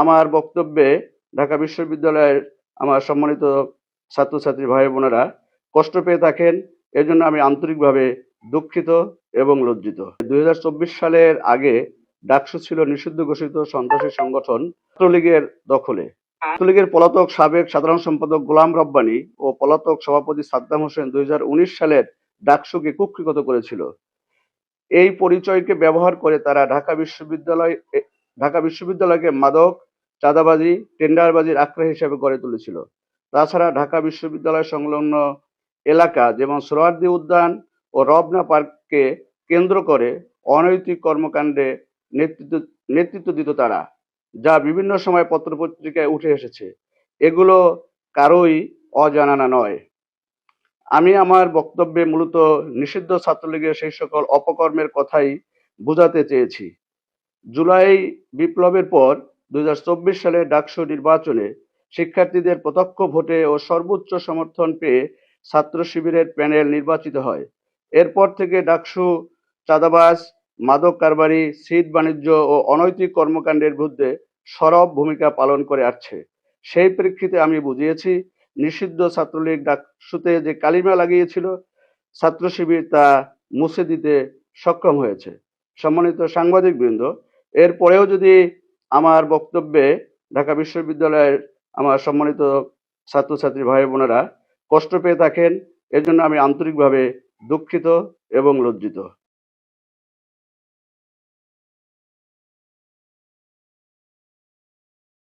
আমার বক্তব্যে ঢাকা বিশ্ববিদ্যালয়ের আমার সম্মানিত ছাত্রছাত্রী ভাই বোনেরা কষ্ট পেয়ে থাকেন, এজন্য আমি আন্তরিকভাবে দুঃখিত এবং লজ্জিত। 2024 সালের আগে ডাকসু ছিল নিষিদ্ধ ঘোষিত সন্ত্রাসী সংগঠন ছাত্রলীগের দখলে। ছাত্রলীগের পলাতক সাবেক সাধারণ সম্পাদক গোলাম রব্বানী ও পলাতক সভাপতি সাদ্দাম হোসেন 2019 সালের ডাকসুকে কুক্ষিগত করেছিল। এই পরিচয়কে ব্যবহার করে তারা ঢাকা বিশ্ববিদ্যালয়কে মাদক, চাঁদাবাজি, টেন্ডারবাজির আখড়া হিসেবে গড়ে তুলেছিল। তাছাড়া ঢাকা বিশ্ববিদ্যালয় সংলগ্ন এলাকা যেমন সোহরাওয়ার্দী উদ্যান ও রমনা পার্ককে কেন্দ্র করে অনৈতিক কর্মকাণ্ডে নেতৃত্ব দিত তারা, যা বিভিন্ন সময় পত্রপত্রিকায় উঠে এসেছে। এগুলো কারোই অজানা নয়। আমি আমার বক্তব্যে মূলত নিষিদ্ধ ছাত্রলীগের সেই সকল অপকর্মের কথাই বোঝাতে চেয়েছি। জুলাই বিপ্লবের পর 2024 সালে ডাকসু নির্বাচনে শিক্ষার্থীদের প্রত্যক্ষ ভোটে ও সর্বোচ্চ সমর্থন পেয়ে ছাত্র শিবিরের প্যানেল নির্বাচিত হয়। এরপর থেকে ডাকসু চাঁদাবাজ, মাদক কারবারি, সিট বাণিজ্য ও অনৈতিক কর্মকাণ্ডের বিরুদ্ধে সরব ভূমিকা পালন করে আসছে। সেই প্রেক্ষিতে আমি বুঝিয়েছি, নিষিদ্ধ ছাত্রলীগ ডাকসুতে যে কালিমা লাগিয়েছিল, ছাত্র শিবির তা মুছে দিতে সক্ষম হয়েছে। সম্মানিত সাংবাদিকবৃন্দ, এরপরেও যদি আমার বক্তব্যে ঢাকা বিশ্ববিদ্যালয়ের আমার সম্মানিত ছাত্রছাত্রী ভাই বোনেরা কষ্ট পেয়ে থাকেন, এর জন্য আমি আন্তরিকভাবে দুঃখিত এবং লজ্জিত।